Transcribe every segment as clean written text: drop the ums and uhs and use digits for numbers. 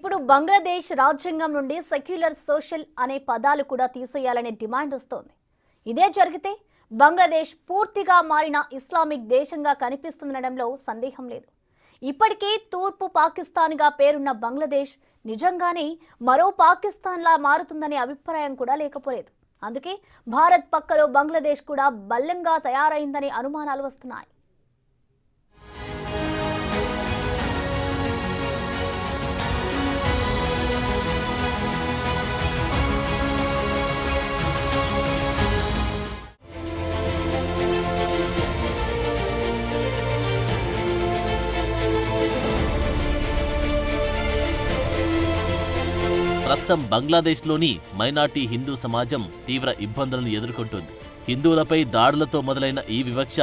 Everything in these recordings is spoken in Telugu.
ఇప్పుడు బంగ్లాదేశ్ రాజ్యాంగం నుండి సెక్యులర్ సోషల్ అనే పదాలు కూడా తీసేయాలనే డిమాండ్ వస్తోంది. ఇదే జరిగితే బంగ్లాదేశ్ పూర్తిగా మారిన ఇస్లామిక్ దేశంగా కనిపిస్తుందనడంలో సందేహం లేదు. ఇప్పటికే తూర్పు పాకిస్తాన్గా పేరున్న బంగ్లాదేశ్ నిజంగానే మరో పాకిస్తాన్లా మారుతుందనే అభిప్రాయం కూడా లేకపోలేదు. అందుకే భారత్ పక్కలో బంగ్లాదేశ్ కూడా బలంగా తయారైందనే అనుమానాలు వస్తున్నాయి. ప్రస్తుతం బంగ్లాదేశ్లోని మైనార్టీ హిందూ సమాజం తీవ్ర ఇబ్బందులను ఎదుర్కొంటోంది. హిందువులపై దాడులతో మొదలైన ఈ వివక్ష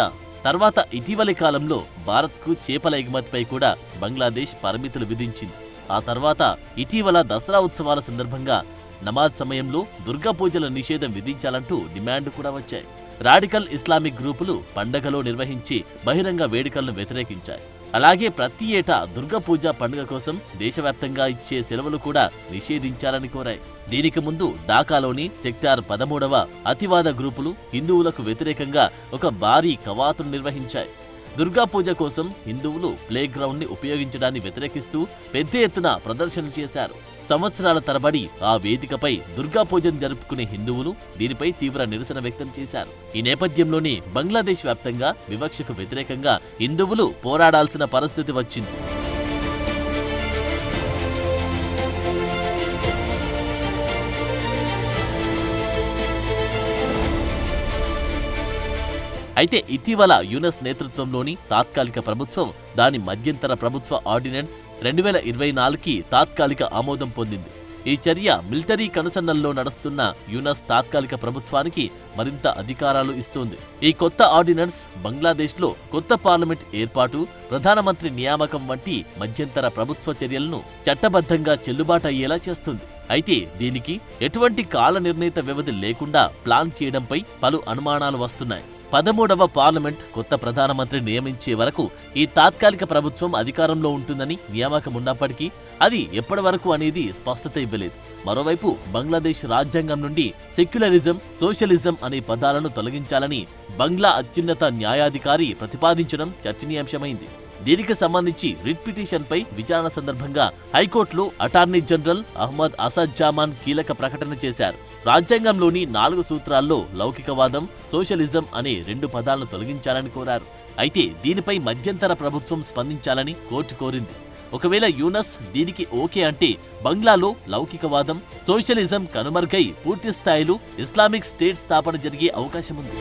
తర్వాత ఇటీవలి కాలంలో భారత్కు చేపల ఎగుమతిపై కూడా బంగ్లాదేశ్ పరిమితులు విధించింది. ఆ తర్వాత ఇటీవల దసరా ఉత్సవాల సందర్భంగా నమాజ్ సమయంలో దుర్గా పూజల నిషేధం విధించాలంటూ డిమాండ్ కూడా వచ్చాయి. రాడికల్ ఇస్లామిక్ గ్రూపులు పండగలో నిర్వహించి బహిరంగ వేడుకలను వ్యతిరేకించాయి. అలాగే ప్రతి ఏటా దుర్గా పూజ పండుగ కోసం దేశవ్యాప్తంగా ఇచ్చే సెలవులు కూడా నిషేధించాలని కోరాయి. దీనికి ముందు ఢాకాలోని సెక్టార్ 13వ అతివాద గ్రూపులు హిందువులకు వ్యతిరేకంగా ఒక భారీ కవాతును నిర్వహించాయి. దుర్గా పూజ కోసం హిందువులు ప్లే గ్రౌండ్ ని ఉపయోగించడాన్ని వ్యతిరేకిస్తూ పెద్ద ఎత్తున ప్రదర్శనలు చేశారు. సంవత్సరాల తరబడి ఆ వేదికపై దుర్గా పూజను జరుపుకునే హిందువులు దీనిపై తీవ్ర నిరసన వ్యక్తం చేశారు. ఈ నేపథ్యంలోనే బంగ్లాదేశ్ వ్యాప్తంగా వివక్షకు వ్యతిరేకంగా హిందువులు పోరాడాల్సిన పరిస్థితి వచ్చింది. అయితే ఇటీవల యునెస్ నేతృత్వంలోని తాత్కాలిక ప్రభుత్వం దాని మధ్యంతర ప్రభుత్వ ఆర్డినెన్స్ 2024కి తాత్కాలిక ఆమోదం పొందింది. ఈ చర్య మిలిటరీ కనుసన్నల్లో నడుస్తున్న యునెస్ తాత్కాలిక ప్రభుత్వానికి మరింత అధికారాలు ఇస్తోంది. ఈ కొత్త ఆర్డినెన్స్ బంగ్లాదేశ్లో కొత్త పార్లమెంట్ ఏర్పాటు, ప్రధానమంత్రి నియామకం వంటి మధ్యంతర ప్రభుత్వ చర్యలను చట్టబద్ధంగా చెల్లుబాటయ్యేలా చేస్తుంది. అయితే దీనికి ఎటువంటి కాల నిర్ణీత వ్యవధి లేకుండా ప్లాన్ చేయడంపై పలు అనుమానాలు వస్తున్నాయి. 13వ పార్లమెంట్ కొత్త ప్రధానమంత్రి నియమించే వరకు ఈ తాత్కాలిక ప్రభుత్వం అధికారంలో ఉంటుందని నియామకం ఉన్నప్పటికీ అది ఎప్పటి వరకు అనేది స్పష్టత ఇవ్వలేదు. మరోవైపు బంగ్లాదేశ్ రాజ్యాంగం నుండి సెక్యులరిజం, సోషలిజం అనే పదాలను తొలగించాలని బంగ్లా అత్యున్నత న్యాయాధికారి ప్రతిపాదించడం చర్చనీయాంశమైంది. దీనికి సంబంధించి రిట్ పిటిషన్పై విచారణ సందర్భంగా హైకోర్టులో అటార్నీ జనరల్ అహ్మద్ అసద్ జామాన్ కీలక ప్రకటన చేశారు. రాజ్యాంగంలోని 4 సూత్రాల్లో లౌకికవాదం, సోషలిజం అనే 2 పదాలను తొలగించాలని కోరారు. అయితే దీనిపై మధ్యంతర ప్రభుత్వం స్పందించాలని కోర్టు కోరింది. ఒకవేళ యూనస్ దీనికి ఓకే అంటే బంగ్లాలో లౌకికవాదం, సోషలిజం కనుమరుగై పూర్తి స్థాయిలో ఇస్లామిక్ స్టేట్ స్థాపన జరిగే అవకాశం ఉంది.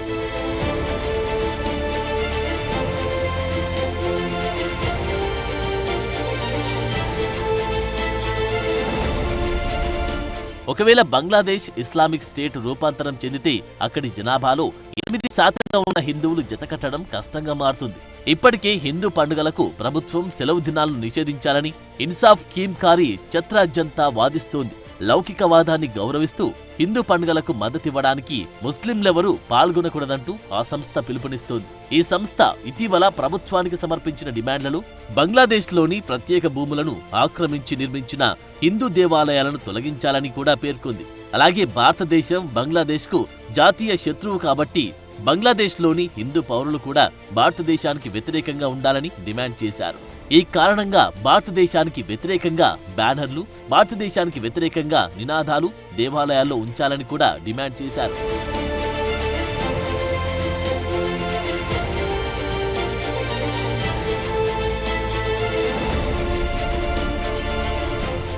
ఒకవేళ బంగ్లాదేశ్ ఇస్లామిక్ స్టేట్ రూపాంతరం చెందితే అక్కడి జనాభాలో 8% ఉన్న హిందువులు జతకట్టడం కష్టంగా మారుతుంది. ఇప్పటికే హిందూ పండుగలకు ప్రభుత్వం సెలవు దినాలను నిషేధించాలని ఇన్సాఫ్ కీమ్కారీ ఛత్రాజంతా వాదిస్తోంది. లౌకికవాదాన్ని గౌరవిస్తూ హిందూ పండుగలకు మద్దతివ్వడానికి ముస్లింలెవరూ పాల్గొనకూడదంటూ ఆ సంస్థ పిలుపునిస్తోంది. ఈ సంస్థ ఇటీవల ప్రభుత్వానికి సమర్పించిన డిమాండ్లలో బంగ్లాదేశ్లోని ప్రత్యేక భూములను ఆక్రమించి నిర్మించిన హిందూ దేవాలయాలను తొలగించాలని కూడా పేర్కొంది. అలాగే భారతదేశం బంగ్లాదేశ్కు జాతీయ శత్రువు కాబట్టి బంగ్లాదేశ్లోని హిందూ పౌరులు కూడా భారతదేశానికి వ్యతిరేకంగా ఉండాలని డిమాండ్ చేశారు. ఈ కారణంగా భారతదేశానికి వ్యతిరేకంగా బ్యానర్లు, భారతదేశానికి వ్యతిరేకంగా నినాదాలు దేవాలయాల్లో ఉంచాలని కూడా డిమాండ్ చేశారు.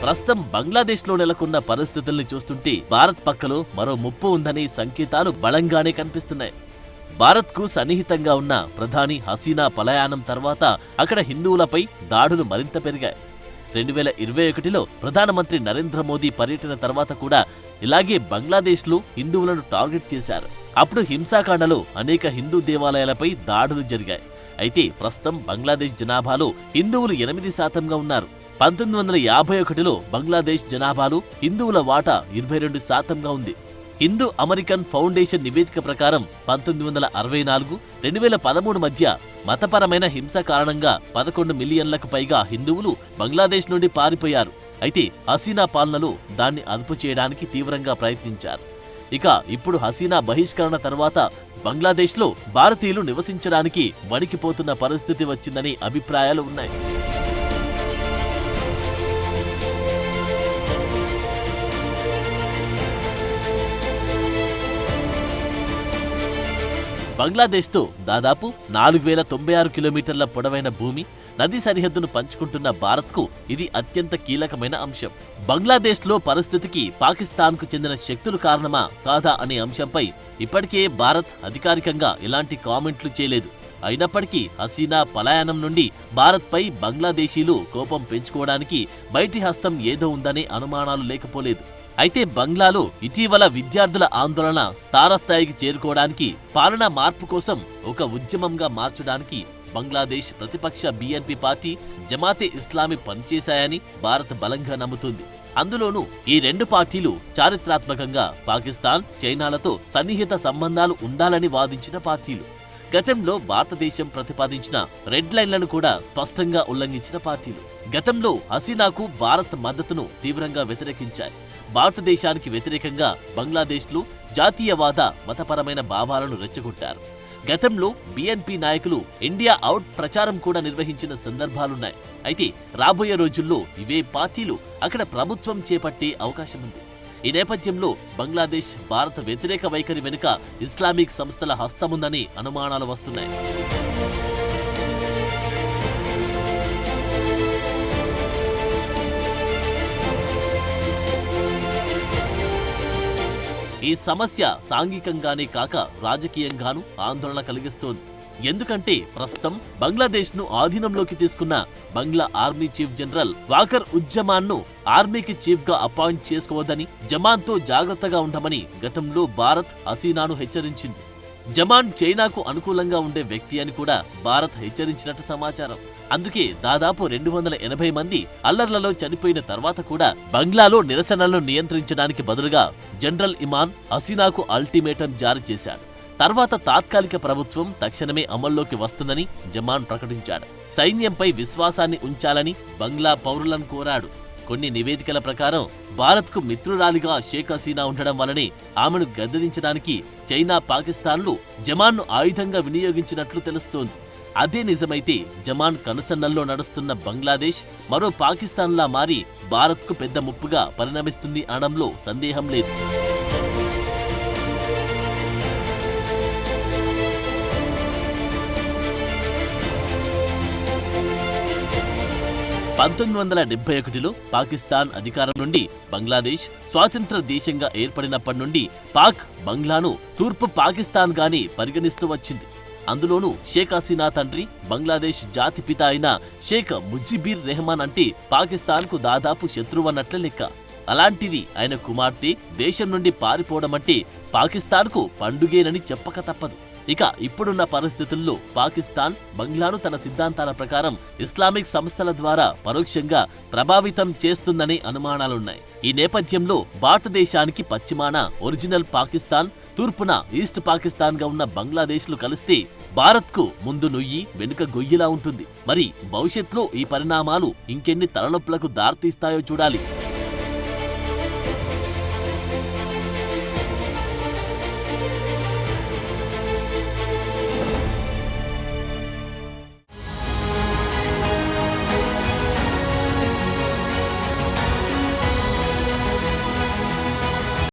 ప్రస్తుతం బంగ్లాదేశ్లో నెలకొన్న పరిస్థితుల్ని చూస్తుంటే భారత్ పక్కలో మరో ముప్పు ఉందనే సంకేతాలు బలంగానే కనిపిస్తున్నాయి. భారత్కు సన్నిహితంగా ఉన్న ప్రధాని హసీనా పలాయనం తర్వాత అక్కడ హిందువులపై దాడులు మరింత పెరిగాయి. 2021లో ప్రధానమంత్రి నరేంద్ర మోదీ పర్యటన తర్వాత కూడా ఇలాగే బంగ్లాదేశ్లో హిందువులను టార్గెట్ చేశారు. అప్పుడు హింసాకాండలో అనేక హిందూ దేవాలయాలపై దాడులు జరిగాయి. అయితే ప్రస్తుతం బంగ్లాదేశ్ జనాభాలో హిందువులు 8%గా ఉన్నారు. 1951లో బంగ్లాదేశ్ జనాభాలో హిందువుల వాటా 22%గా ఉంది. హిందూ అమెరికన్ ఫౌండేషన్ నివేదిక ప్రకారం 1964, 2013 మధ్య మతపరమైన హింస కారణంగా 11 మిలియన్లకు పైగా హిందువులు బంగ్లాదేశ్ నుండి పారిపోయారు. అయితే హసీనా పాలనలో దాన్ని అదుపు చేయడానికి తీవ్రంగా ప్రయత్నించారు. ఇక ఇప్పుడు హసీనా బహిష్కరణ తర్వాత బంగ్లాదేశ్లో భారతీయులు నివసించడానికి వణికిపోతున్న పరిస్థితి వచ్చిందని అభిప్రాయాలు ఉన్నాయి. బంగ్లాదేశ్తో దాదాపు 4096 కిలోమీటర్ల పొడవైన భూమి, నదీ సరిహద్దును పంచుకుంటున్న భారత్కు ఇది అత్యంత కీలకమైన అంశం. బంగ్లాదేశ్లో పరిస్థితికి పాకిస్తాన్కు చెందిన శక్తులు కారణమా కాదా అనే అంశంపై ఇప్పటికే భారత్ అధికారికంగా ఎలాంటి కామెంట్లు చేయలేదు. అయినప్పటికీ హసీనా పలాయనం నుండి భారత్పై బంగ్లాదేశీలు కోపం పెంచుకోవడానికి బయటి హస్తం ఏదో ఉందనే అనుమానాలు లేకపోలేదు. అయితే బంగ్లాలో ఇటీవల విద్యార్థుల ఆందోళన తారస్థాయికి చేరుకోవడానికి, పాలనా మార్పు కోసం ఒక ఉద్యమంగా మార్చడానికి బంగ్లాదేశ్ ప్రతిపక్ష బీఎన్పీ పార్టీ, జమాతే ఇస్లామీ పనిచేశాయని భారత్ బలంగా నమ్ముతుంది. అందులోనూ ఈ రెండు పార్టీలు చారిత్రాత్మకంగా పాకిస్తాన్, చైనాలతో సన్నిహిత సంబంధాలు ఉండాలని వాదించిన పార్టీలు. గతంలో భారతదేశం ప్రతిపాదించిన రెడ్ లైన్లను కూడా స్పష్టంగా ఉల్లంఘించిన పార్టీలు. గతంలో హసీనాకు భారత్ మద్దతును తీవ్రంగా వ్యతిరేకించాయి. భారతదేశానికి వ్యతిరేకంగా బంగ్లాదేశ్లో జాతీయవాద, మతపరమైన భావాలను రెచ్చగొట్టారు. గతంలో బీఎన్పీ నాయకులు ఇండియా అవుట్ ప్రచారం కూడా నిర్వహించిన సందర్భాలున్నాయి. అయితే రాబోయే రోజుల్లో ఇవే పార్టీలు అక్కడ ప్రభుత్వం చేపట్టే అవకాశముంది. ఈ నేపథ్యంలో బంగ్లాదేశ్ భారత వ్యతిరేక వైఖరి వెనుక ఇస్లామిక్ సంస్థల హస్తముందని అనుమానాలు వస్తున్నాయి. ఈ సమస్య సాంఘికంగానే కాక రాజకీయంగానూ ఆందోళన కలిగిస్తోంది. ఎందుకంటే ప్రస్తుతం బంగ్లాదేశ్ను ఆధీనంలోకి తీసుకున్న బంగ్లా ఆర్మీ చీఫ్ జనరల్ వాకర్ ఉజ్జమాన్ను ఆర్మీకి చీఫ్గా అపాయింట్ చేసుకోవద్దని, జమాన్తో జాగ్రత్తగా ఉండమని గతంలో భారత్ హసీనాను హెచ్చరించింది. జమాన్ చైనాకు అనుకూలంగా ఉండే వ్యక్తి అని కూడా భారత్ హెచ్చరించినట్టు సమాచారం. అందుకే దాదాపు 280 మంది అల్లర్లలో చనిపోయిన తర్వాత కూడా బంగ్లాలో నిరసనలను నియంత్రించడానికి బదులుగా జనరల్ ఇమాన్ హసీనాకు అల్టిమేటం జారీ చేశాడు. తర్వాత తాత్కాలిక ప్రభుత్వం తక్షణమే అమల్లోకి వస్తుందని జమాన్ ప్రకటించాడు. సైన్యంపై విశ్వాసాన్ని ఉంచాలని బంగ్లా పౌరులను కోరాడు. కొన్ని నివేదికల ప్రకారం భారత్కు మిత్రురాలిగా షేక్ హసీనా ఉండడం వల్లనే ఆమెను గద్దెదించడానికి చైనా, పాకిస్తాన్లు జమాన్ను ఆయుధంగా వినియోగించినట్లు తెలుస్తోంది. అదే నిజమైతే జమాన్ కనుసన్నల్లో నడుస్తున్న బంగ్లాదేశ్ మరో పాకిస్తాన్లా మారి భారత్కు పెద్ద ముప్పుగా పరిణమిస్తుంది అనడంలో సందేహం లేదు. (1971) పాకిస్తాన్ అధికారం నుండి బంగ్లాదేశ్ స్వాతంత్ర దేశంగా ఏర్పడినప్పటి నుండి పాక్ బంగ్లాను తూర్పు పాకిస్తాన్ గానే పరిగణిస్తూ వచ్చింది. అందులోనూ షేక్ హసీనా తండ్రి బంగ్లాదేశ్ జాతిపిత అయిన షేక్ ముజిబుర్ రెహమాన్ అంటే పాకిస్తాన్కు దాదాపు శత్రువన్నట్లే లెక్క. అలాంటిది ఆయన కుమార్తె దేశం నుండి పారిపోవడం అంటే పాకిస్తాన్కు పండుగేనని చెప్పక తప్పదు. ఇక ఇప్పుడున్న పరిస్థితుల్లో పాకిస్తాన్ బంగ్లాను తన సిద్ధాంతాల ప్రకారం ఇస్లామిక్ సంస్థల ద్వారా పరోక్షంగా ప్రభావితం చేస్తుందనే అనుమానాలున్నాయి. ఈ నేపథ్యంలో భారతదేశానికి పశ్చిమాన ఒరిజినల్ పాకిస్తాన్, తూర్పున ఈస్ట్ పాకిస్తాన్ గా ఉన్న బంగ్లాదేశ్లు కలిస్తే భారత్కు ముందు నొయ్యి వెనుక గొయ్యిలా ఉంటుంది. మరి భవిష్యత్తులో ఈ పరిణామాలు ఇంకెన్ని తలనొప్పులకు దారితీస్తాయో చూడాలి.